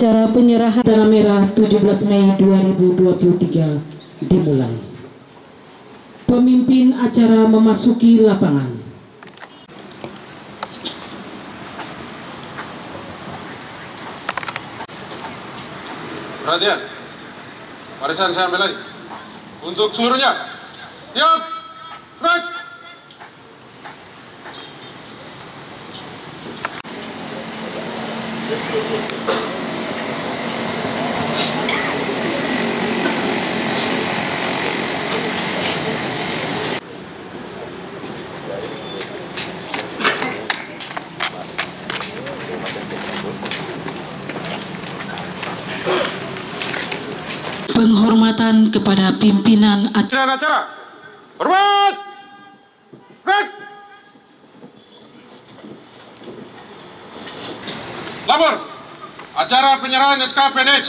Acara penyerahan Tanah Merah 17 Mei 2023 dimulai. Pemimpin acara memasuki lapangan. Perhatian, barisan saya ambil lagi. Untuk seluruhnya, siap, break. Penghormatan kepada pimpinan acara. Hormat! Break! Lapor, acara penyerahan SK PNS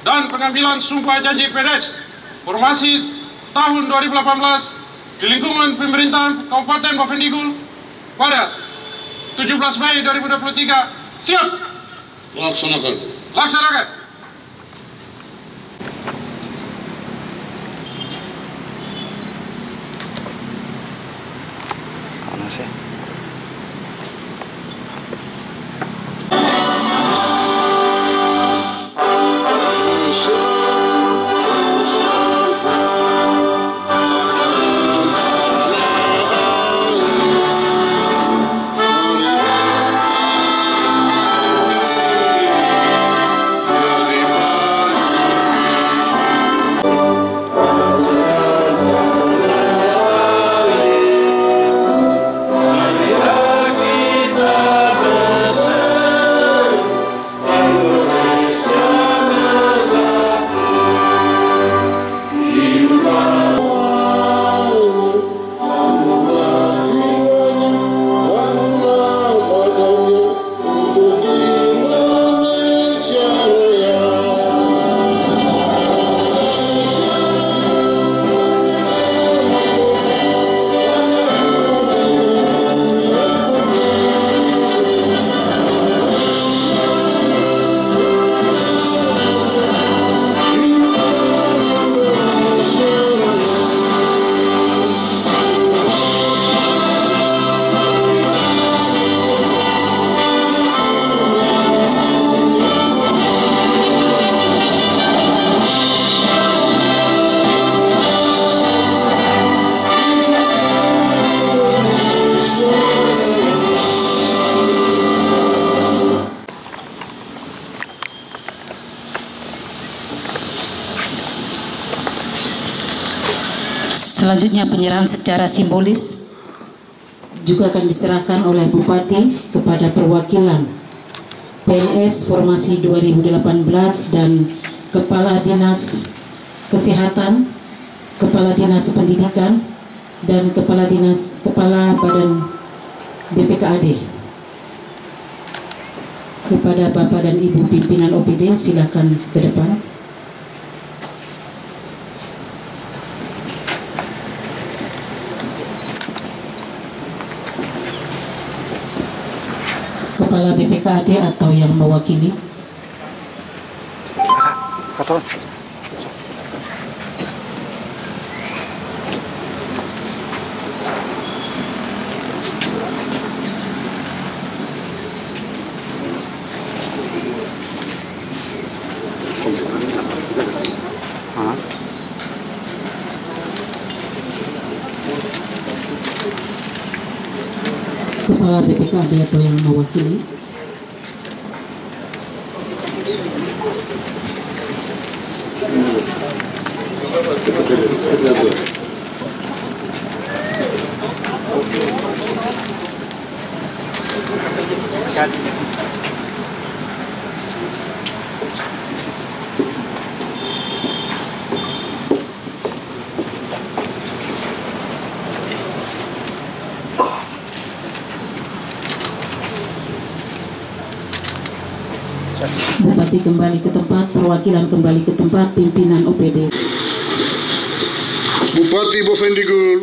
dan pengambilan sumpah janji PNS formasi tahun 2018 di lingkungan pemerintahan Kabupaten Bovendigul pada 17 Mei 2023 siap! Laksanakan. Panas ya. Selanjutnya penyerahan secara simbolis juga akan diserahkan oleh Bupati kepada perwakilan PNS Formasi 2018 dan Kepala Dinas Kesehatan, Kepala Dinas Pendidikan, dan Kepala Badan BPKAD. Kepada Bapak dan Ibu pimpinan OPD, silakan ke depan. Kepala BPKAD atau yang mewakili. Katon. Kepala BPKAD atau yang mewakili. Bupati kembali ke tempat, perwakilan kembali ke tempat, pimpinan OPD. Bupati Bovendigul,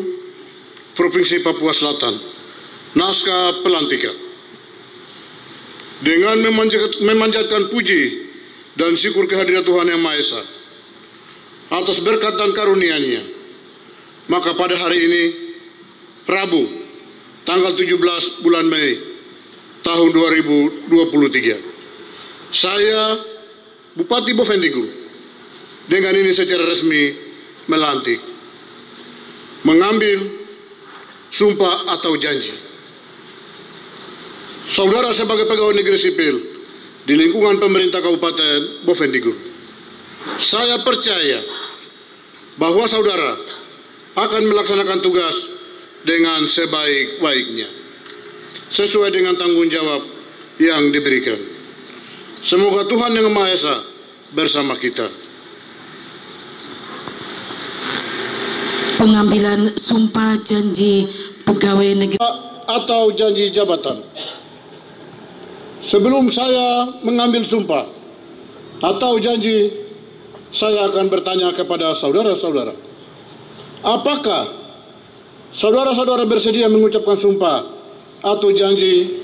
Provinsi Papua Selatan, naskah pelantikan. Dengan memanjatkan puji dan syukur kehadirat Tuhan Yang Maha Esa atas berkat dan karunia-Nya. Maka pada hari ini, Rabu, tanggal 17 bulan Mei tahun 2023, saya, Bupati Bovendigul, dengan ini secara resmi melantik, mengambil sumpah atau janji. Saudara sebagai pegawai negeri sipil di lingkungan pemerintah Kabupaten Bovendigul, saya percaya bahwa saudara akan melaksanakan tugas dengan sebaik-baiknya, sesuai dengan tanggung jawab yang diberikan. Semoga Tuhan Yang Maha Esa bersama kita. Pengambilan sumpah janji pegawai negeri Atau janji jabatan. Sebelum saya mengambil sumpah atau janji, saya akan bertanya kepada saudara-saudara, apakah saudara-saudara bersedia mengucapkan sumpah atau janji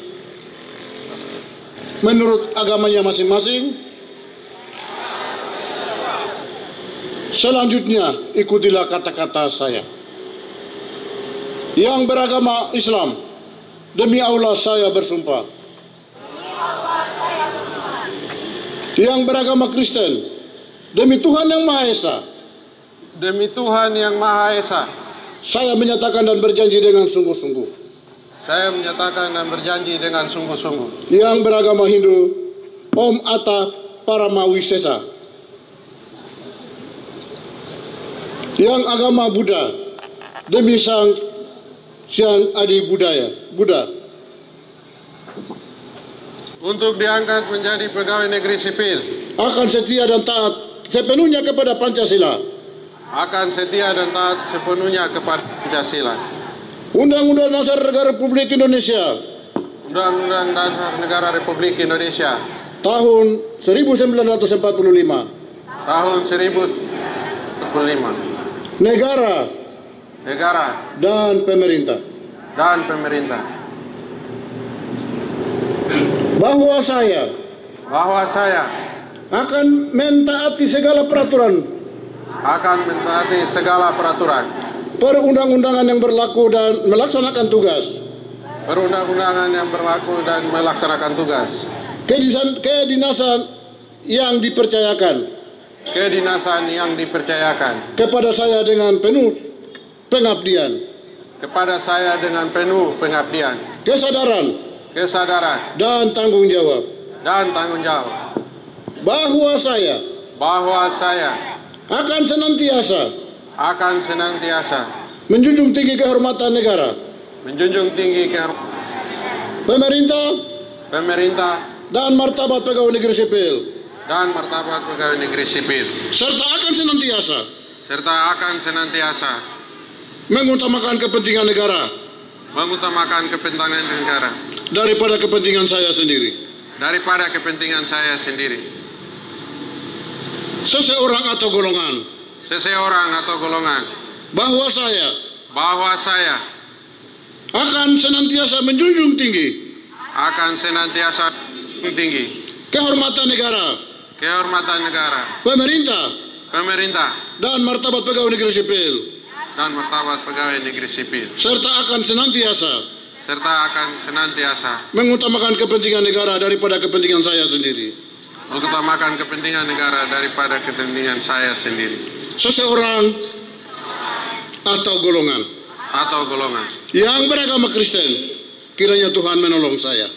menurut agamanya masing-masing? Selanjutnya, ikutilah kata-kata saya. Yang beragama Islam, demi Allah saya bersumpah. Yang beragama Kristen, demi Tuhan Yang Maha Esa, demi Tuhan Yang Maha Esa, saya menyatakan dan berjanji dengan sungguh-sungguh. saya menyatakan dan berjanji dengan sungguh-sungguh. Yang beragama Hindu, Om Atta Paramawisesa. Yang agama Buddha, demi Sang Adi Buddha, Untuk diangkat menjadi pegawai negeri sipil, akan setia dan taat sepenuhnya kepada Pancasila, akan setia dan taat sepenuhnya kepada Pancasila, Undang-Undang Dasar Negara Republik Indonesia Undang-Undang Dasar Negara Republik Indonesia tahun 1945, tahun 1945, negara dan pemerintah, bahwa saya akan mentaati segala peraturan perundang-undangan yang berlaku dan melaksanakan tugas kedinasan yang dipercayakan kepada saya dengan penuh pengabdian, kesadaran dan tanggung jawab, bahwa saya akan senantiasa menjunjung tinggi kehormatan negara, pemerintah dan martabat pegawai negeri sipil, serta akan senantiasa mengutamakan kepentingan negara daripada kepentingan saya sendiri. Seseorang atau golongan, bahwa saya akan senantiasa menjunjung tinggi kehormatan negara, pemerintah dan martabat pegawai negeri sipil, serta akan senantiasa mengutamakan kepentingan negara daripada kepentingan saya sendiri. Seseorang atau golongan yang beragama Kristen, kiranya Tuhan menolong saya.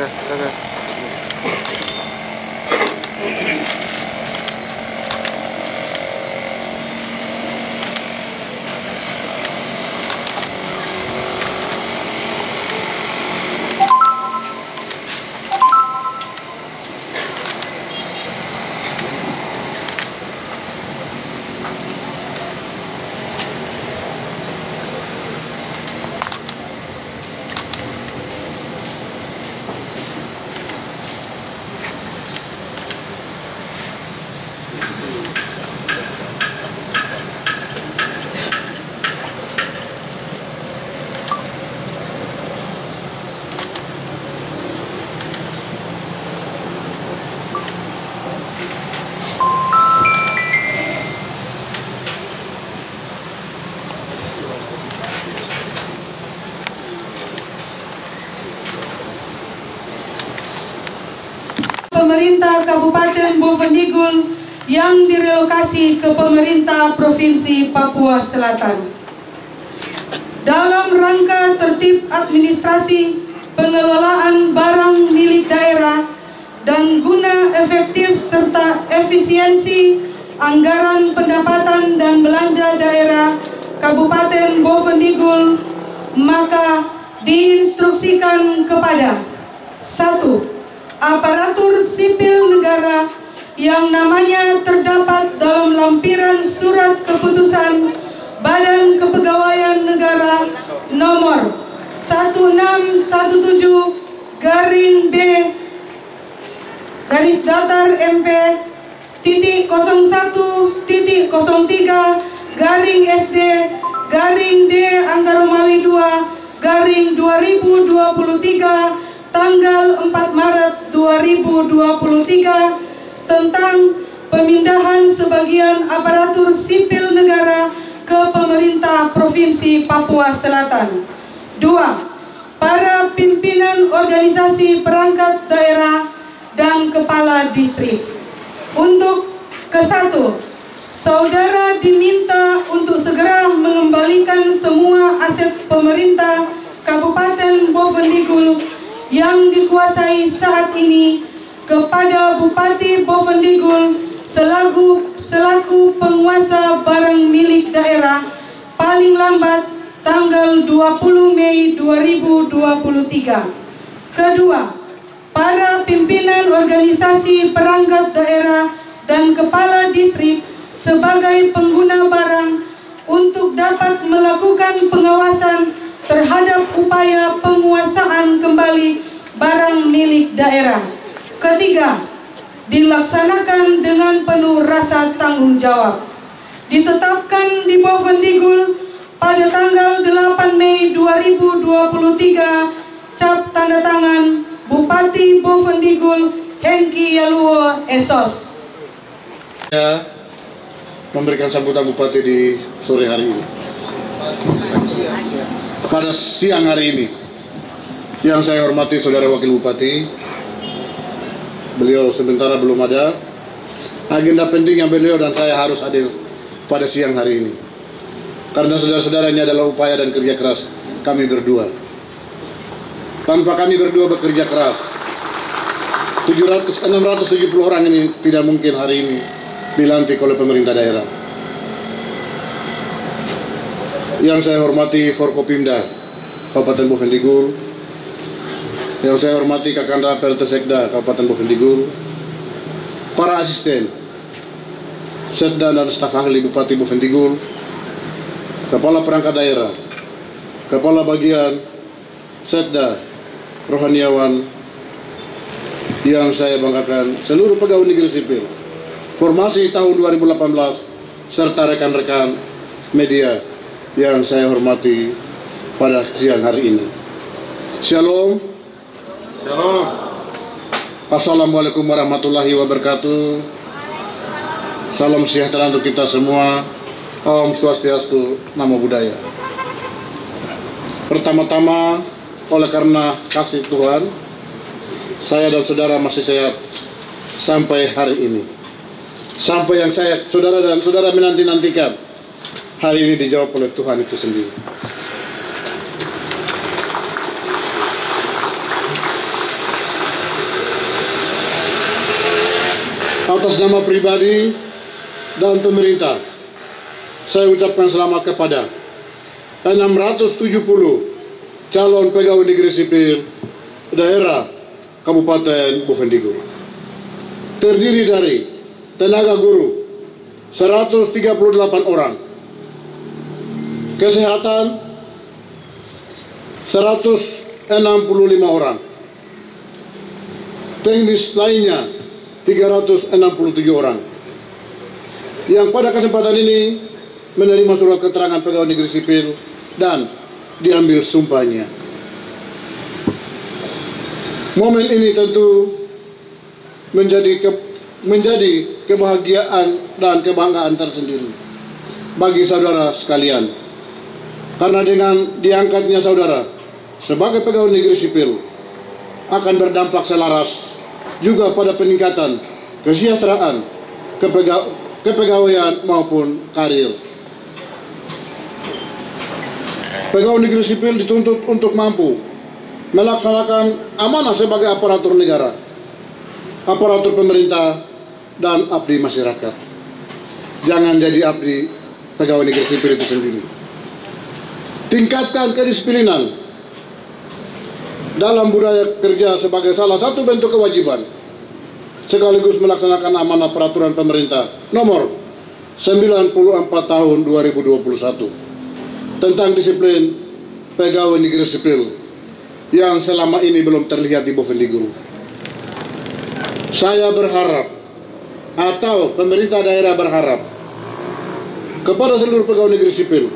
Kagak. Pemerintah Kabupaten Bovendigul yang direlokasi ke pemerintah Provinsi Papua Selatan. Dalam rangka tertib administrasi pengelolaan barang milik daerah dan guna efektif serta efisiensi anggaran pendapatan dan belanja daerah Kabupaten Bovendigul, maka diinstruksikan kepada 1. Aparatur sipil negara yang namanya terdapat dalam lampiran surat keputusan Badan Kepegawaian Negara nomor 1617/B garis datar MP .01.03 D angka Romawi 2/2023 tanggal 4 Maret 2023 tentang pemindahan sebagian aparatur sipil negara ke pemerintah Provinsi Papua Selatan. 2. Para pimpinan organisasi perangkat daerah dan kepala distrik. Untuk ke-1, saudara diminta untuk segera mengembalikan semua aset pemerintah Kabupaten Bovendigul yang dikuasai saat ini kepada Bupati Bovendigul selaku penguasa barang milik daerah paling lambat tanggal 20 Mei 2023. Kedua, para pimpinan organisasi perangkat daerah dan kepala distrik sebagai pengguna barang untuk dapat melakukan pengawasan terhadap upaya penguasaan kembali barang milik daerah. Ketiga, dilaksanakan dengan penuh rasa tanggung jawab. Ditetapkan di Bovendigul pada tanggal 8 Mei 2023, cap tanda tangan Bupati Bovendigul Hengki Yaluo Esos. Saya memberikan sambutan Bupati di sore hari ini. Pada siang hari ini, yang saya hormati Saudara Wakil Bupati, beliau sementara belum ada. Agenda penting yang beliau dan saya harus hadir pada siang hari ini. Karena saudara-saudara ini adalah upaya dan kerja keras kami berdua. Tanpa kami berdua bekerja keras, 670 orang ini tidak mungkin hari ini dilantik oleh pemerintah daerah. Yang saya hormati Forkopimda Kabupaten Bovendigul, yang saya hormati Kakanda PLT Sekda Kabupaten Bovendigul, para asisten, Setda dan staf ahli Bupati Bovendigul, kepala perangkat daerah, kepala bagian Setda, rohaniawan yang saya banggakan, seluruh pegawai negeri sipil, formasi tahun 2018, serta rekan-rekan media yang saya hormati pada siang hari ini. Shalom. Shalom. Assalamualaikum warahmatullahi wabarakatuh. Salam sejahtera untuk kita semua. Om Swastiastu, Namo Buddhaya. Pertama-tama, oleh karena kasih Tuhan, saya dan saudara masih sehat sampai hari ini. Sampai yang saudara dan saudara menanti-nantikan, hari ini dijawab oleh Tuhan itu sendiri. Atas nama pribadi dan pemerintah, saya ucapkan selamat kepada 670 calon pegawai negeri sipil daerah Kabupaten Bovendigul. Terdiri dari tenaga guru 138 orang, kesehatan 165 orang, teknis lainnya 367 orang, yang pada kesempatan ini menerima surat keterangan pegawai negeri sipil dan diambil sumpahnya. Momen ini tentu menjadi kebahagiaan dan kebanggaan tersendiri bagi saudara sekalian, karena dengan diangkatnya saudara sebagai pegawai negeri sipil akan berdampak selaras juga pada peningkatan kesejahteraan, kepegawaian maupun karir. Pegawai negeri sipil dituntut untuk mampu melaksanakan amanah sebagai aparatur negara, aparatur pemerintah, dan abdi masyarakat. Jangan jadi abdi pegawai negeri sipil itu sendiri. Tingkatkan kedisiplinan dalam budaya kerja sebagai salah satu bentuk kewajiban, sekaligus melaksanakan amanah peraturan pemerintah nomor 94 tahun 2021 tentang disiplin pegawai negeri sipil yang selama ini belum terlihat di Bovendigul. Saya berharap, atau pemerintah daerah berharap, kepada seluruh pegawai negeri sipil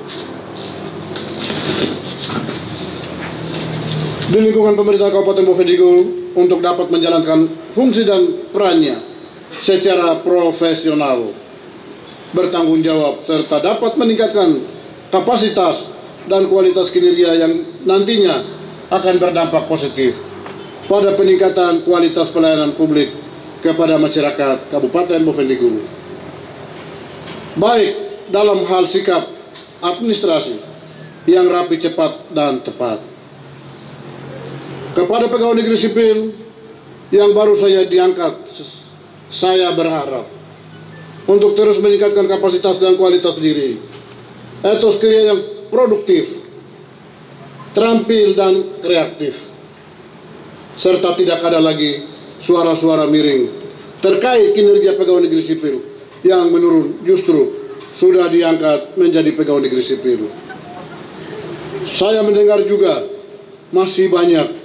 di lingkungan pemerintah Kabupaten Bovendigul untuk dapat menjalankan fungsi dan perannya secara profesional, bertanggung jawab, serta dapat meningkatkan kapasitas dan kualitas kinerja yang nantinya akan berdampak positif pada peningkatan kualitas pelayanan publik kepada masyarakat Kabupaten Bovendigul, baik dalam hal sikap administrasi yang rapi, cepat, dan tepat. Kepada pegawai negeri sipil yang baru saja diangkat, saya berharap untuk terus meningkatkan kapasitas dan kualitas diri, etos kerja yang produktif, terampil, dan kreatif, serta tidak ada lagi suara-suara miring terkait kinerja pegawai negeri sipil yang menurun, justru sudah diangkat menjadi pegawai negeri sipil. Saya mendengar juga masih banyak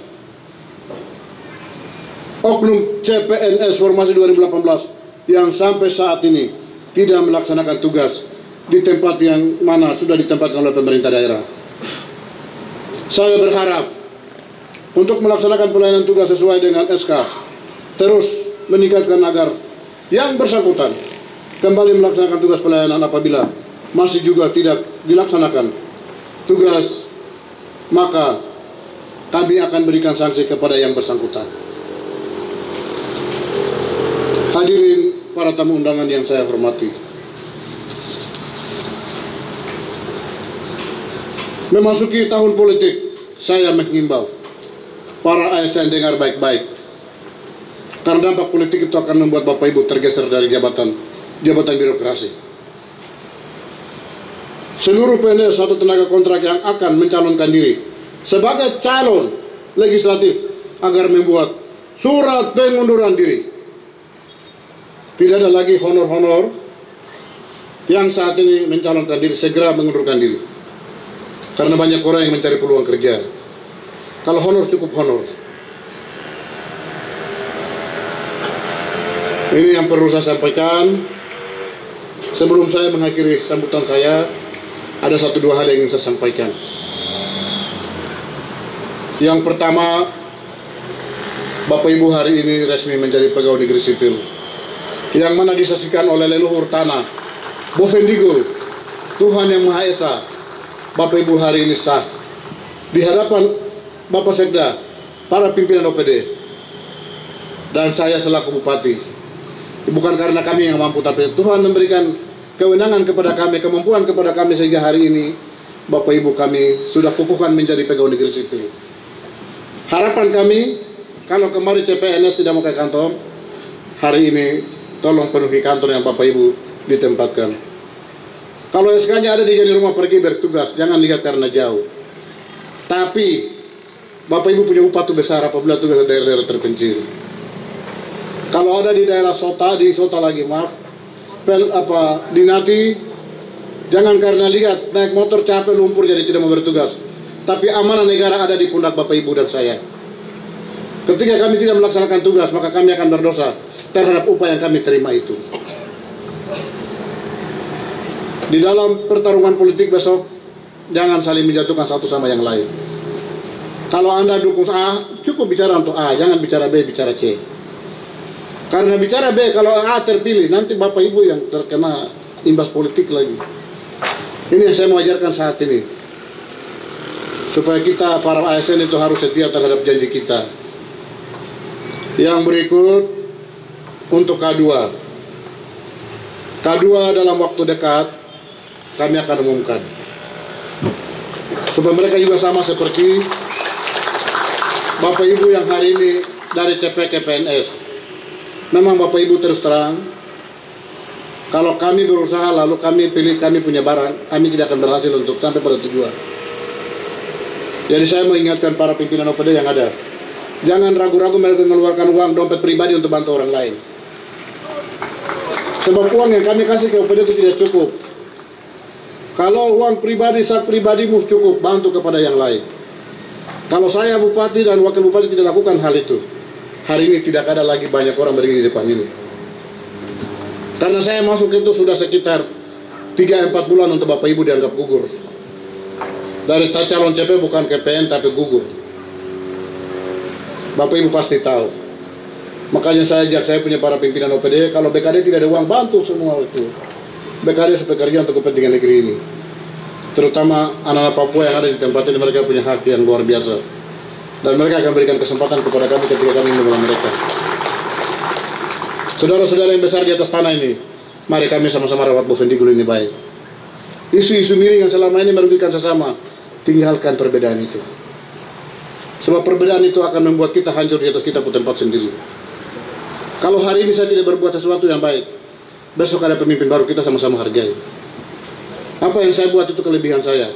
oknum CPNS formasi 2018 yang sampai saat ini tidak melaksanakan tugas di tempat yang mana sudah ditempatkan oleh pemerintah daerah. Saya berharap untuk melaksanakan pelayanan tugas sesuai dengan SK, terus meningkatkan agar yang bersangkutan kembali melaksanakan tugas pelayanan. Apabila masih juga tidak dilaksanakan tugas, maka kami akan berikan sanksi kepada yang bersangkutan. Hadirin para tamu undangan yang saya hormati, memasuki tahun politik, saya mengimbau para ASN dengar baik-baik, karena dampak politik itu akan membuat Bapak Ibu tergeser dari jabatan birokrasi. Seluruh PNS atau tenaga kontrak yang akan mencalonkan diri sebagai calon legislatif agar membuat surat pengunduran diri. Tidak ada lagi honor-honor yang saat ini mencalonkan diri, segera mengundurkan diri. Karena banyak orang yang mencari peluang kerja. Kalau honor, cukup honor. Ini yang perlu saya sampaikan. Sebelum saya mengakhiri sambutan saya, ada 1-2 hal yang ingin saya sampaikan. Yang pertama, Bapak Ibu hari ini resmi menjadi pegawai negeri sipil, yang mana disaksikan oleh leluhur tanah Bovendigul, Tuhan Yang Maha Esa. Bapak Ibu hari ini sah di hadapan Bapak Sekda, para pimpinan OPD, dan saya selaku Bupati. Bukan karena kami yang mampu, tapi Tuhan memberikan kewenangan kepada kami, kemampuan kepada kami, sehingga hari ini Bapak Ibu kami sudah kukuhkan menjadi pegawai negeri sipil. Harapan kami, kalau kemarin CPNS tidak mau ke kantor, hari ini tolong penuhi kantor yang Bapak Ibu ditempatkan. Kalau SK-nya ada di rumah pergi bertugas, jangan lihat karena jauh. Tapi Bapak Ibu punya upah besar apabila tugas di daerah-daerah terpencil. Kalau ada di daerah di Sota lagi, maaf, di Nati, jangan karena lihat naik motor capek lumpur jadi tidak mau bertugas. Tapi amanah negara ada di pundak Bapak Ibu dan saya. Ketika kami tidak melaksanakan tugas, maka kami akan berdosa terhadap upah yang kami terima itu. Di dalam pertarungan politik besok, jangan saling menjatuhkan satu sama yang lain. Kalau Anda dukung A, cukup bicara untuk A, jangan bicara B, bicara C. Karena bicara B, kalau A terpilih, nanti Bapak Ibu yang terkena imbas politik lagi. Ini yang saya mau ajarkan saat ini. Supaya kita, para ASN itu harus setia terhadap janji kita. Yang berikut, untuk K2. K2 dalam waktu dekat, kami akan umumkan. Supaya mereka juga sama seperti Bapak Ibu yang hari ini dari CP ke PNS. Memang Bapak Ibu terus terang, kalau kami berusaha lalu kami pilih kami punya barang, kami tidak akan berhasil untuk sampai pada tujuan. Jadi saya mengingatkan para pimpinan OPD yang ada, jangan ragu-ragu mereka mengeluarkan uang dompet pribadi untuk bantu orang lain. Sebab uang yang kami kasih ke OPD itu tidak cukup. Kalau uang pribadi, sak pribadimu cukup, bantu kepada yang lain. Kalau saya Bupati dan Wakil Bupati tidak lakukan hal itu, hari ini tidak ada lagi banyak orang berdiri di depan ini. Karena saya masuk itu sudah sekitar 3-4 bulan untuk Bapak Ibu dianggap gugur. Dari calon CP bukan KPN tapi gugur. Bapak Ibu pasti tahu. Makanya saya ajak saya punya para pimpinan OPD, kalau BKD tidak ada uang, bantu semua itu. BKD supaya kerja untuk kepentingan negeri ini. Terutama anak-anak Papua yang ada di tempat ini, mereka punya hak yang luar biasa. Dan mereka akan berikan kesempatan kepada kami ketika kami mengenal mereka. Saudara-saudara yang besar di atas tanah ini, mari kami sama-sama rawat Bovendigul ini baik. Isu-isu miring yang selama ini merugikan sesama, tinggalkan perbedaan itu. Sebab perbedaan itu akan membuat kita hancur di atas kita pun tempat sendiri. Kalau hari ini saya tidak berbuat sesuatu yang baik, besok ada pemimpin baru, kita sama-sama hargai. Apa yang saya buat itu kelebihan saya.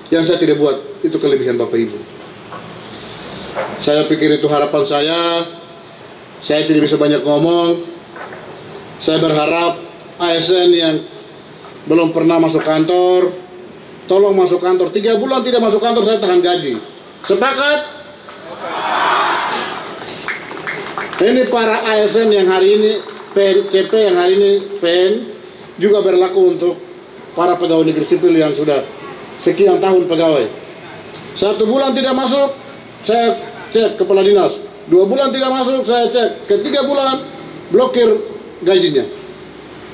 Yang saya tidak buat itu kelebihan Bapak Ibu. Saya pikir itu harapan saya. Saya tidak bisa banyak ngomong. Saya berharap ASN yang belum pernah masuk kantor, tolong masuk kantor. 3 bulan tidak masuk kantor, saya tahan gaji. Sepakat? Ini para ASN yang hari ini CP yang hari ini PN juga berlaku untuk para pegawai negeri sipil yang sudah sekian tahun pegawai. 1 bulan tidak masuk, saya cek kepala dinas. 2 bulan tidak masuk, saya cek. Ke-3 bulan blokir gajinya.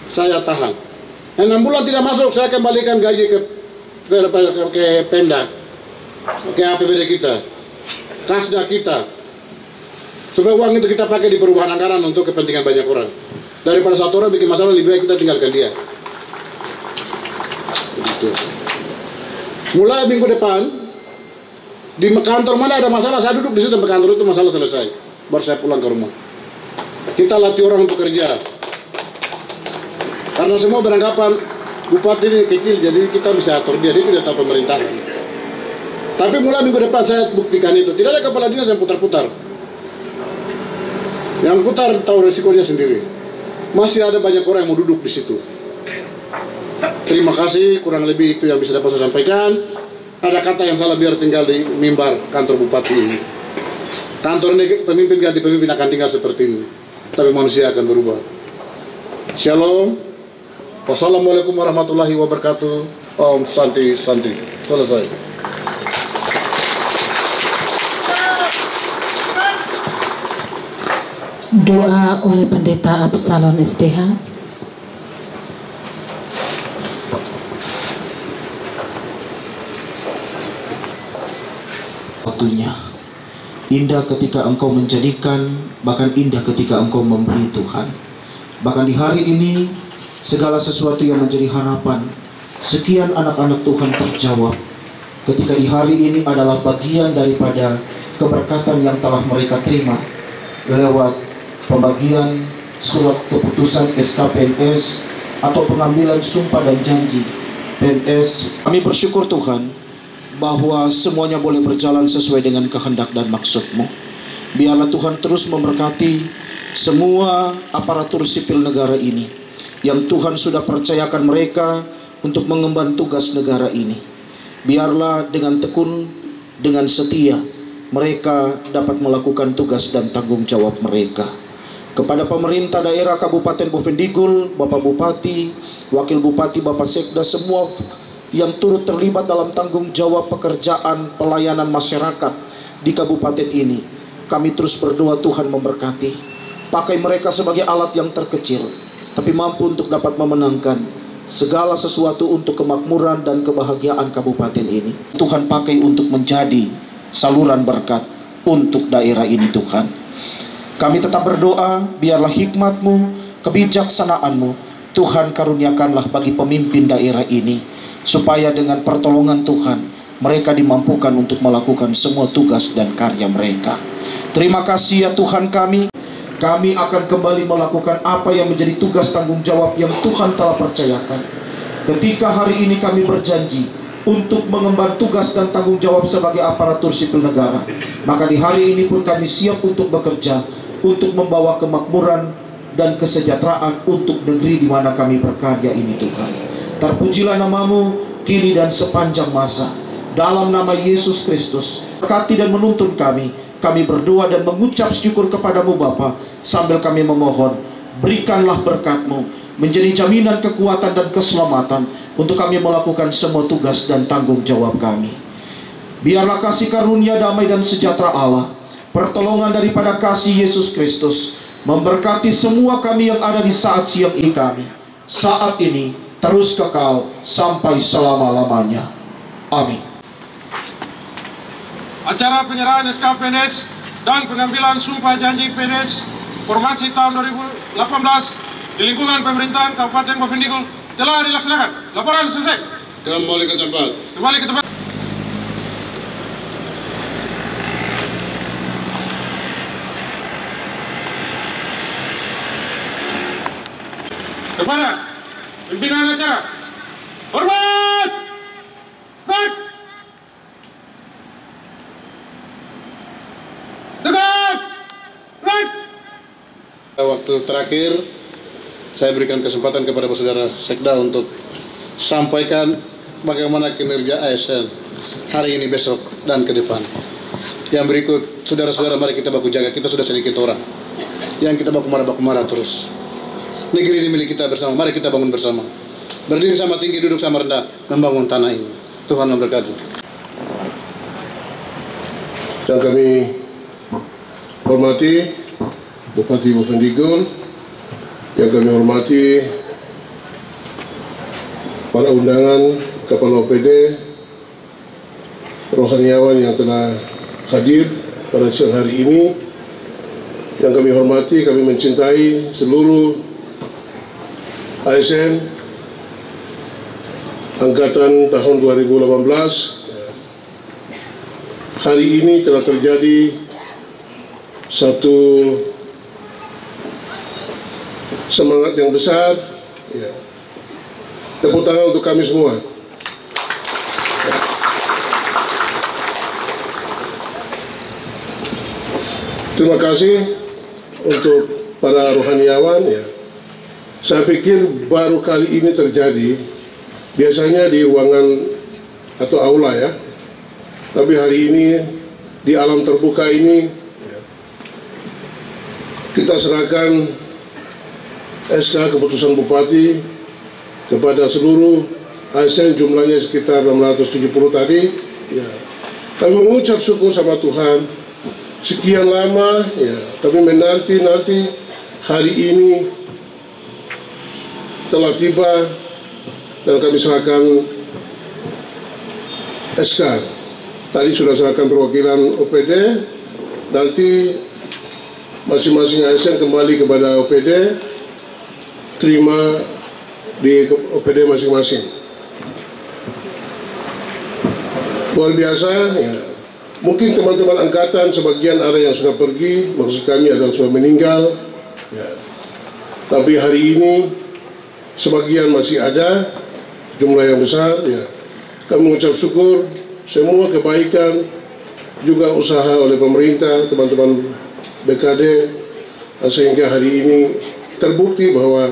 Saya tahan. 6 bulan tidak masuk, saya kembalikan gaji ke Pemda, ke APBD kita, Kasda kita. Supaya uang itu kita pakai di perubahan anggaran untuk kepentingan banyak orang. Daripada satu orang bikin masalah, lebih baik kita tinggalkan dia. Begitu. Mulai minggu depan, di kantor mana ada masalah, saya duduk di situ sampai kantor itu masalah selesai. Baru saya pulang ke rumah. Kita latih orang untuk kerja. Karena semua beranggapan Bupati ini kecil, jadi kita bisa atur dia tidak tahu pemerintahan. Tapi mulai minggu depan saya buktikan itu. Tidak ada kepala dinas yang putar-putar. Yang putar tahu resikonya sendiri. Masih ada banyak orang yang mau duduk di situ. Terima kasih, kurang lebih itu yang bisa dapat saya sampaikan. Ada kata yang salah biar tinggal di mimbar kantor Bupati ini. Kantor ini pemimpin ganti pemimpin akan tinggal seperti ini. Tapi manusia akan berubah. Shalom. Wassalamualaikum warahmatullahi wabarakatuh. Om Santi Santi. Selesai. Doa oleh Pendeta Absalon STH. Waktunya indah ketika engkau menjadikan, bahkan indah ketika engkau memberi Tuhan. Bahkan di hari ini segala sesuatu yang menjadi harapan sekian anak-anak Tuhan terjawab ketika di hari ini adalah bagian daripada keberkatan yang telah mereka terima lewat pembagian surat keputusan SK PNS atau pengambilan sumpah dan janji PNS. Kami bersyukur Tuhan bahwa semuanya boleh berjalan sesuai dengan kehendak dan maksud-Mu. Biarlah Tuhan terus memberkati semua aparatur sipil negara ini yang Tuhan sudah percayakan mereka untuk mengemban tugas negara ini. Biarlah dengan tekun, dengan setia, mereka dapat melakukan tugas dan tanggung jawab mereka. Kepada pemerintah daerah Kabupaten Bovendigul, Bapak Bupati, Wakil Bupati, Bapak Sekda, semua yang turut terlibat dalam tanggung jawab pekerjaan pelayanan masyarakat di kabupaten ini, kami terus berdoa Tuhan memberkati. Pakai mereka sebagai alat yang terkecil, tapi mampu untuk dapat memenangkan segala sesuatu untuk kemakmuran dan kebahagiaan kabupaten ini. Tuhan pakai untuk menjadi saluran berkat untuk daerah ini Tuhan. Kami tetap berdoa, biarlah hikmat-Mu, kebijaksanaan-Mu, Tuhan karuniakanlah bagi pemimpin daerah ini, supaya dengan pertolongan Tuhan, mereka dimampukan untuk melakukan semua tugas dan karya mereka. Terima kasih ya Tuhan kami akan kembali melakukan apa yang menjadi tugas tanggung jawab yang Tuhan telah percayakan. Ketika hari ini kami berjanji untuk mengemban tugas dan tanggung jawab sebagai aparatur sipil negara, maka di hari ini pun kami siap untuk bekerja, untuk membawa kemakmuran dan kesejahteraan untuk negeri di mana kami berkarya ini Tuhan. Terpujilah nama-Mu kini dan sepanjang masa. Dalam nama Yesus Kristus, berkati dan menuntun kami berdoa dan mengucap syukur kepada-Mu Bapa, sambil kami memohon, berikanlah berkat-Mu menjadi jaminan kekuatan dan keselamatan untuk kami melakukan semua tugas dan tanggung jawab kami. Biarlah kasih karunia, damai dan sejahtera Allah, pertolongan daripada kasih Yesus Kristus, memberkati semua kami yang ada di saat siang ini kami, saat ini, terus kekal sampai selama-lamanya. Amin. Acara penyerahan SK PNS dan pengambilan sumpah janji PNS formasi tahun 2018 di lingkungan pemerintahan Kabupaten Bovendigul telah dilaksanakan. Laporan selesai. Kembali ke tempat. Kembali ke tempat. Kepada pimpinan acara, hormat, baik, tegak, baik. Waktu terakhir saya berikan kesempatan kepada saudara Sekda untuk sampaikan bagaimana kinerja ASN hari ini, besok, dan ke depan. Yang berikut, saudara-saudara, mari kita baku jaga. Kita sudah sedikit orang yang kita baku marah terus. Negeri ini milik kita bersama, mari kita bangun bersama. Berdiri sama tinggi, duduk sama rendah, membangun tanah ini. Tuhan memberkati. Yang kami hormati Bupati Bovendigul, yang kami hormati para undangan, Kepala OPD, rohaniawan yang telah hadir pada siang hari ini, yang kami hormati, kami mencintai seluruh ASN angkatan tahun 2018. Hari ini telah terjadi satu semangat yang besar. Tepuk tangan untuk kami semua. Terima kasih untuk para rohaniawan. Saya pikir baru kali ini terjadi. Biasanya di ruangan atau aula ya, tapi hari ini di alam terbuka ini kita serahkan SK keputusan Bupati kepada seluruh ASN, jumlahnya sekitar 670 tadi. Kami mengucap syukur sama Tuhan sekian lama tapi menanti hari ini telah tiba dan kami serahkan SK. Tadi sudah serahkan perwakilan OPD, nanti masing-masing ASN kembali kepada OPD, terima di OPD masing-masing. Luar biasa mungkin teman-teman angkatan sebagian ada yang sudah pergi, maksud kami ada yang sudah meninggal Tapi hari ini sebagian masih ada, jumlah yang besar. Ya. Kami mengucap syukur semua kebaikan juga usaha oleh pemerintah, teman-teman BKD, sehingga hari ini terbukti bahwa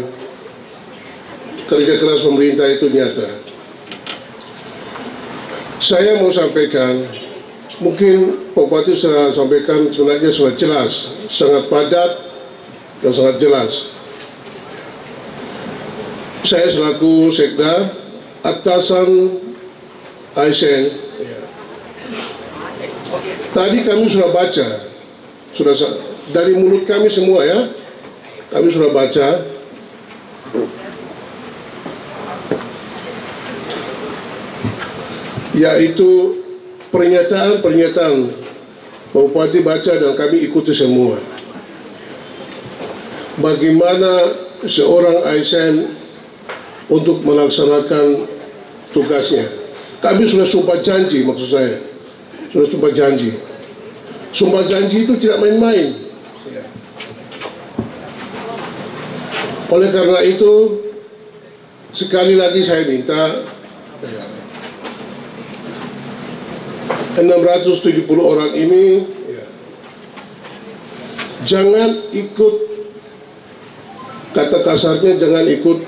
kerja keras pemerintah itu nyata. Saya mau sampaikan, mungkin Pak Bupati sudah sampaikan, sebenarnya sudah jelas, sangat padat dan sangat jelas. Saya selaku Sekda, atasan ASN, tadi kami sudah baca, sudah dari mulut kami semua ya, kami sudah baca. Yaitu pernyataan-pernyataan Pak Bupati baca dan kami ikuti semua. Bagaimana seorang ASN untuk melaksanakan tugasnya. Kami sudah sumpah janji, maksud saya. Sudah sumpah janji. Sumpah janji itu tidak main-main. Oleh karena itu, sekali lagi saya minta 670 orang ini jangan ikut, kata kasarnya jangan ikut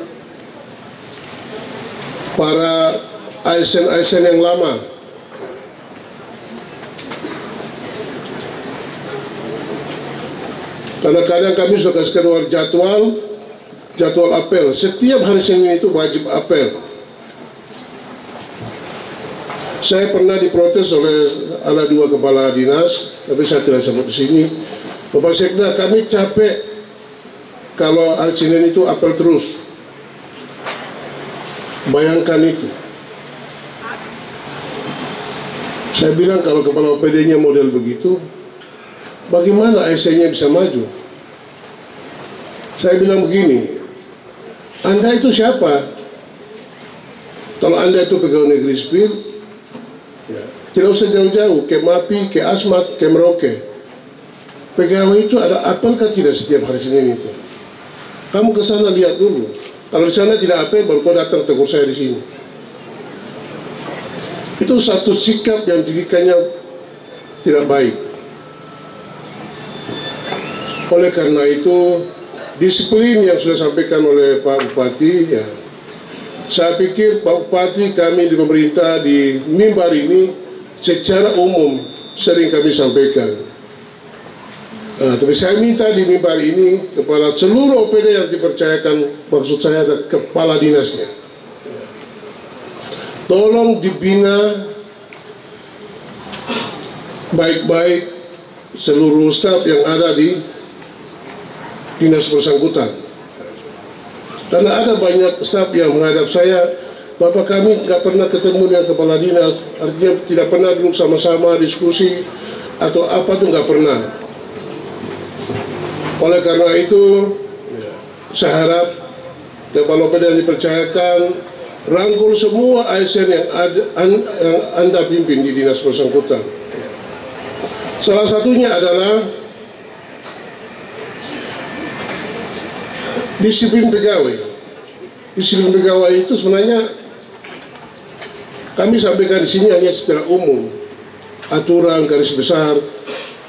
para ASN-ASN yang lama. Kadang-kadang kami suka kasih keluar jadwal apel. Setiap hari Senin itu wajib apel. Saya pernah diprotes oleh ada 2 kepala dinas, tapi saya tidak sebut di sini. Bapak Sekda, kami capek kalau hari Senin itu apel terus. Bayangkan itu. Saya bilang kalau kepala OPD-nya model begitu, bagaimana ASN-nya bisa maju? Saya bilang begini, Anda itu siapa? Kalau Anda itu pegawai negeri sipil, ya, tidak usah jauh-jauh, ke MAPI, ke Asmat, ke Merauke. Pegawai itu ada apakah tidak setiap hari Senin itu? Kamu ke sana lihat dulu. Kalau di sana tidak apel, baru kau datang tegur saya di sini. Itu satu sikap yang didikannya tidak baik. Oleh karena itu, disiplin yang sudah disampaikan oleh Pak Bupati, ya, saya pikir Pak Bupati, kami di pemerintah di mimbar ini secara umum sering kami sampaikan. Tapi saya minta di mimbar ini kepada seluruh OPD yang dipercayakan, maksud saya ada kepala dinasnya, tolong dibina baik-baik seluruh staf yang ada di dinas bersangkutan. Karena ada banyak staf yang menghadap saya, Bapak kami nggak pernah ketemu dengan kepala dinas, artinya tidak pernah duduk sama-sama diskusi atau apa tuh nggak pernah. Oleh karena itu, saya harap kepala OPD yang dipercayakan rangkul semua ASN yang Anda pimpin di dinas bersangkutan. Salah satunya adalah disiplin pegawai. Disiplin pegawai itu sebenarnya kami sampaikan di sini hanya secara umum, aturan garis besar.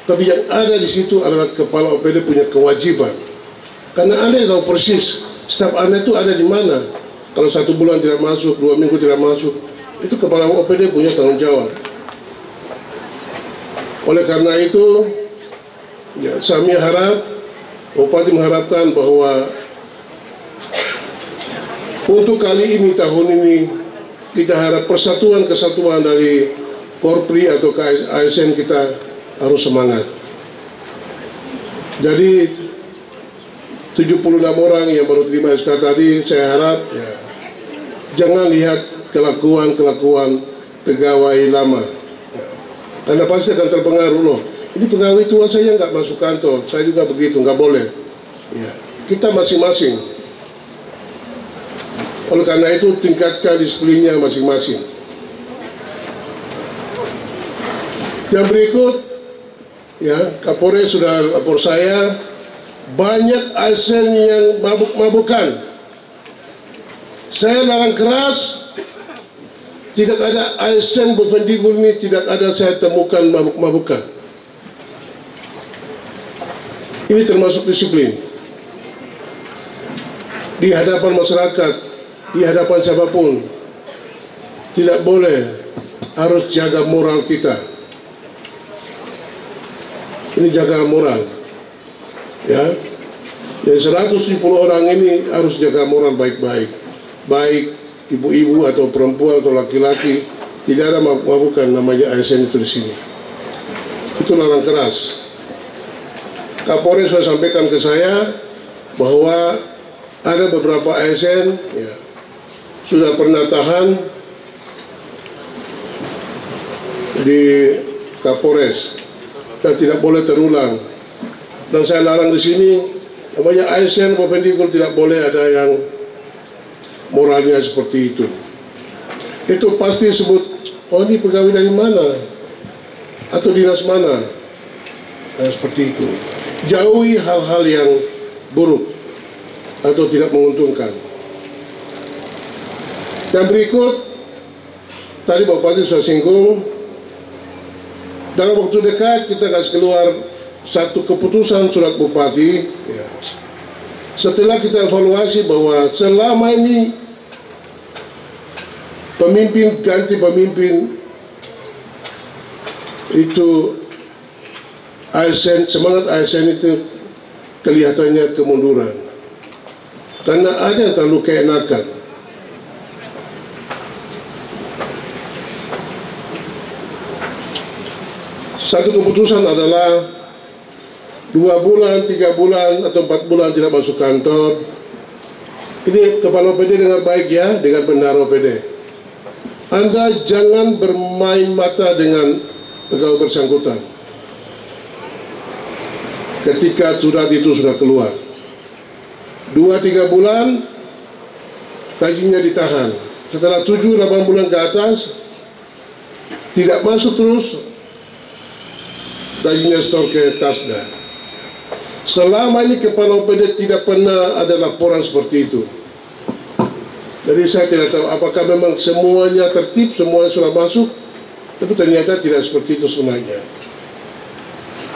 Tapi yang ada di situ adalah kepala OPD punya kewajiban. Karena Anda tahu persis staf Anda itu ada di mana. Kalau 1 bulan tidak masuk, 2 minggu tidak masuk, itu kepala OPD punya tanggung jawab. Oleh karena itu, ya, kami harap, Bupati mengharapkan bahwa untuk kali ini, tahun ini, kita harap persatuan-kesatuan dari Korpri atau ASN kita harus semangat. Jadi 76 orang yang baru terima SK tadi, saya harap ya, jangan lihat kelakuan pegawai lama, ya, karena pasti akan terpengaruh. Loh, ini pegawai tua saya nggak masuk kantor, saya juga begitu, nggak boleh. Ya, kita masing-masing. Oleh karena itu tingkatkan disiplinnya masing-masing. Yang berikut, ya, Kapolres sudah lapor saya banyak ASN yang mabuk-mabukan. Saya larang keras, tidak ada ASN Bovendigul ini, tidak ada saya temukan mabuk-mabukan. Ini termasuk disiplin. Di hadapan masyarakat, di hadapan siapapun, tidak boleh, harus jaga moral kita. Ini jaga moral, ya. Dari 170 orang ini harus jaga moral baik-baik, baik ibu-ibu atau perempuan atau laki-laki, tidak ada mabuk-mabukan namanya ASN itu di sini. Itu larang keras. Kapolres sudah sampaikan ke saya bahwa ada beberapa ASN ya, sudah pernah tahan di Kapolres dan tidak boleh terulang. Dan saya larang di sini namanya ASN Bovendigul, tidak boleh ada yang moralnya seperti itu. Itu pasti sebut, oh ini pegawai dari mana atau dinas mana, nah, seperti itu. Jauhi hal-hal yang buruk atau tidak menguntungkan. Yang berikut, tadi Bapak Bupati sudah singgung, dalam waktu dekat kita kasih keluar satu keputusan surat Bupati ya. Setelah kita evaluasi bahwa selama ini pemimpin ganti pemimpin itu ASN, semangat ASN itu kelihatannya kemunduran karena ada yang terlalu keenakan. Satu keputusan adalah 2 bulan, 3 bulan, atau 4 bulan tidak masuk kantor. Ini Kepala OPD dengar baik ya, dengan Bendahara OPD. Anda jangan bermain mata dengan pegawai bersangkutan ketika surat itu sudah keluar. 2-3 bulan gajinya ditahan. Setelah 7-8 bulan ke atas tidak masuk terus, gajinya store ke Kasda. Selama ini Kepala OPD tidak pernah ada laporan seperti itu. Jadi saya tidak tahu apakah memang semuanya tertib, semuanya sudah masuk, tapi ternyata tidak seperti itu sebenarnya.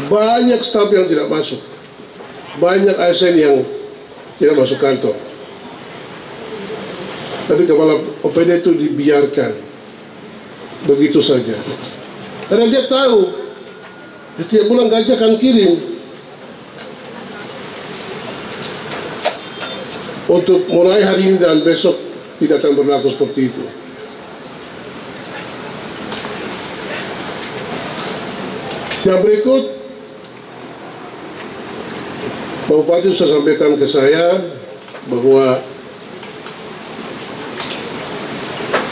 Banyak staf yang tidak masuk, banyak ASN yang tidak masuk kantor. Tapi Kepala OPD itu dibiarkan begitu saja. Karena dia tahu setiap bulan gaji akan kirim. Untuk mulai hari ini dan besok tidak akan berlaku seperti itu. Yang berikut, Pak Bupati sudah sampaikan ke saya bahwa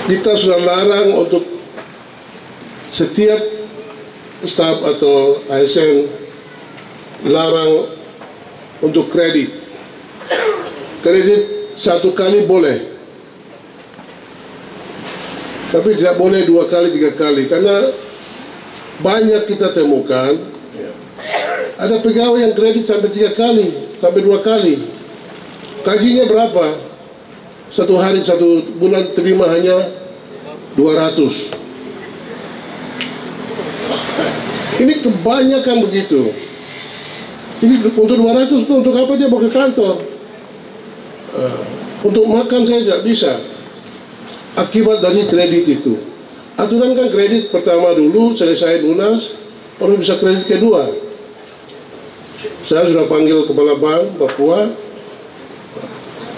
kita sudah larang untuk setiap staf atau ASN larang untuk kredit. Kredit 1 kali boleh, tapi tidak boleh 2 kali, 3 kali, karena banyak kita temukan ya, ada pegawai yang kredit sampai 3 kali, sampai 2 kali. Gajinya berapa? 1 hari, 1 bulan terima hanya 200. Ini kebanyakan begitu. Ini untuk 200 itu untuk apa dia mau ke kantor? Untuk makan saya tidak bisa. Akibat dari kredit itu. Aturan kan kredit pertama dulu, selesai lunas, baru bisa kredit kedua. Saya sudah panggil Kepala Bank Papua.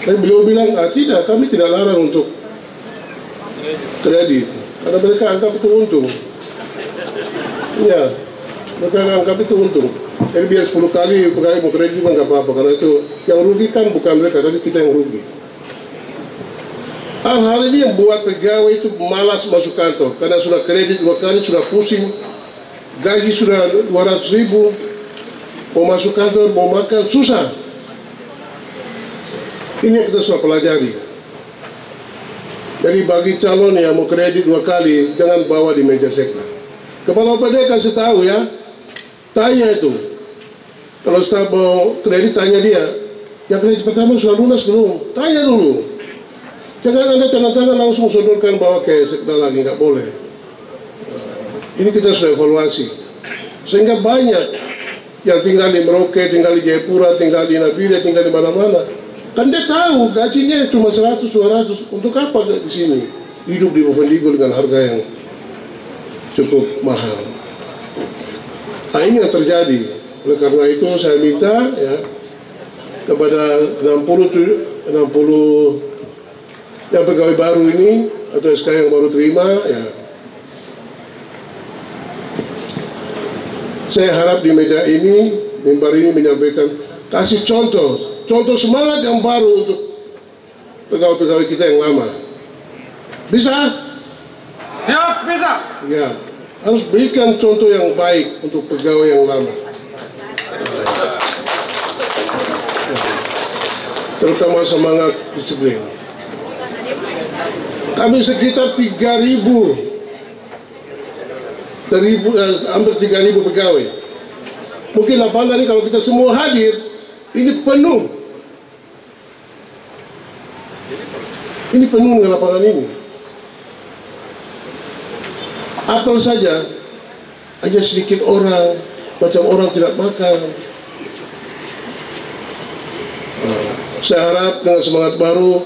Beliau bilang, tidak, kami tidak larang untuk kredit. Karena mereka anggap itu untung. Ya, mereka anggap itu untung. Jadi biar 10 kali pegawai mau kredit juga nggak apa-apa, karena itu yang rugi kan bukan mereka, tapi kita yang rugi. Hal-hal ini yang buat pegawai itu malas masuk kantor, karena sudah kredit 2 kali, sudah pusing, gaji sudah 200.000, mau masuk kantor, mau makan, susah. Ini yang kita sudah pelajari. Jadi bagi calon yang mau kredit 2 kali, jangan bawa di meja sekda. Kepala OPD kasih tahu ya, tanya itu. Kalau staf mau kredit, tanya dia, yang kredit pertama sudah lunas belum? Tanya dulu. Jangan Anda tanda tangan langsung sodorkan bawa ke sekda lagi, nggak boleh. Ini kita sudah evaluasi. Sehingga banyak yang tinggal di Merauke, tinggal di Jayapura, tinggal di Nabire, tinggal di mana-mana. Kan dia tahu gajinya cuma 100-200, untuk apa di sini? Hidup di Bovendigul dengan harga yang cukup mahal. Nah, ini yang terjadi. Oleh karena itu saya minta ya kepada 60 yang pegawai baru ini atau SK yang baru terima ya, saya harap di meja ini, mimbar ini menyampaikan, kasih contoh semangat yang baru untuk pegawai-pegawai kita yang lama. Bisa? Siap, bisa. Ya, harus berikan contoh yang baik untuk pegawai yang lama. Terutama semangat disiplin. Kami sekitar 3.000, hampir 3.000 pegawai. Mungkin lapangan ini kalau kita semua hadir, ini penuh. Ini penuh dengan lapangan ini. Apel saja, aja sedikit orang, macam orang tidak makan. Saya harap dengan semangat baru,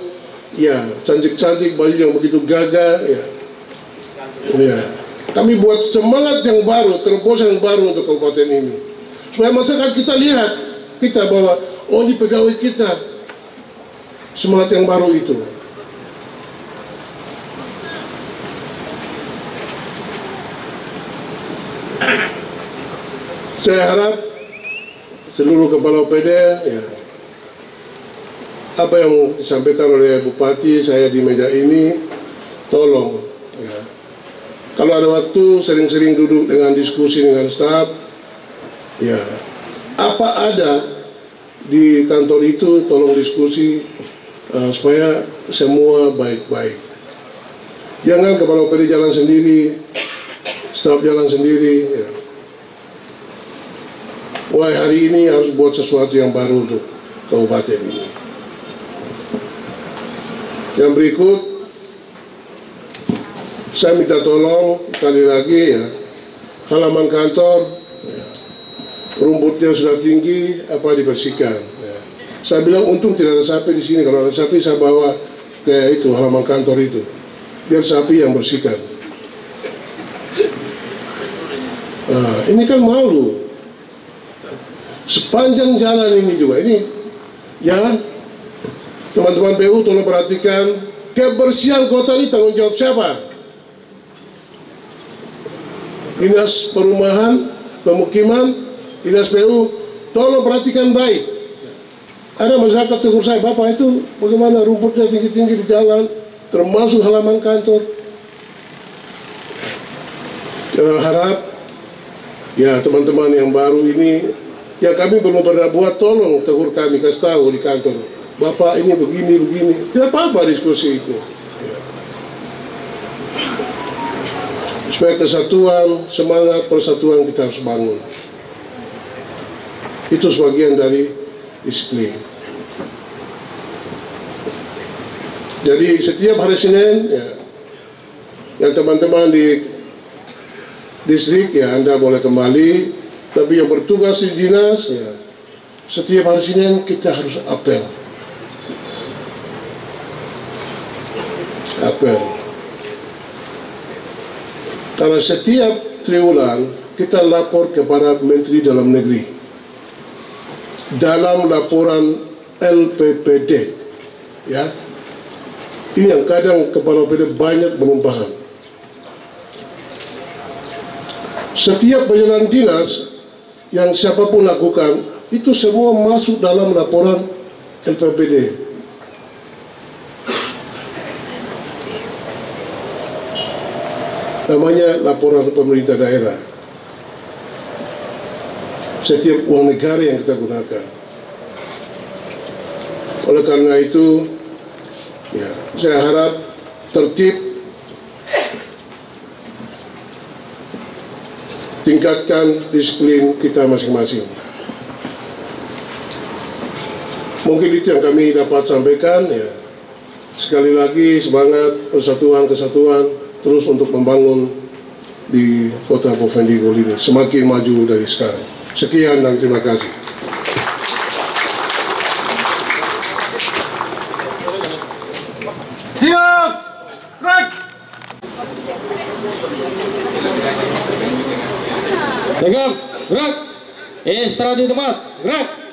ya cantik-cantik, baju yang begitu gagah, ya. Kami buat semangat yang baru, terobosan yang baru untuk kabupaten ini. Supaya masyarakat kita lihat, kita bahwa, oh ini pegawai kita, semangat yang baru itu. Saya harap seluruh kepala OPD, ya, apa yang disampaikan oleh Bupati saya di meja ini, tolong ya. Kalau ada waktu sering-sering duduk dengan diskusi dengan staf, ya apa ada di kantor itu tolong diskusi supaya semua baik-baik. Jangan kepala OPD jalan sendiri, staf jalan sendiri. Ya. Mulai hari ini harus buat sesuatu yang baru untuk kabupaten ini. Yang berikut, saya minta tolong sekali lagi ya, halaman kantor ya, rumputnya sudah tinggi, apa dibersihkan. Ya. Saya bilang untung tidak ada sapi di sini. Kalau ada sapi saya bawa ke itu halaman kantor itu, biar sapi yang bersihkan. Nah, ini kan malu. Sepanjang jalan ini juga ini, ya. Teman-teman PU tolong perhatikan, kebersihan kota ini tanggung jawab siapa? Dinas Perumahan, Pemukiman, Dinas PU, tolong perhatikan baik. Ada masyarakat tegur saya, Bapak itu bagaimana rumputnya tinggi-tinggi di jalan, termasuk halaman kantor. Saya harap, ya teman-teman yang baru ini, yang kami belum pernah buat, tolong tegur kami, kasih tahu di kantor. Bapak ini begini, tidak apa-apa diskusi itu. Supaya kesatuan, semangat persatuan kita harus bangun. Itu sebagian dari disiplin. Jadi setiap hari Senin, ya, yang teman-teman di distrik, ya Anda boleh kembali. Tapi yang bertugas di dinas, ya, setiap hari Senin kita harus apel. Karena setiap triwulan kita lapor kepada Menteri Dalam Negeri dalam laporan LPPD, ya. Ini yang kadang kepala OPD banyak belum paham. Setiap perjalanan dinas yang siapapun lakukan itu semua masuk dalam laporan LPPD. Namanya laporan pemerintah daerah. Setiap uang negara yang kita gunakan. Oleh karena itu, ya, saya harap tertib, tingkatkan disiplin kita masing-masing. Mungkin itu yang kami dapat sampaikan ya. Sekali lagi semangat persatuan kesatuan terus untuk membangun di kota Bovendigul ini semakin maju dari sekarang. Sekian dan terima kasih. Siap, gerak. Tegap, gerak. Istirahat di tempat, gerak.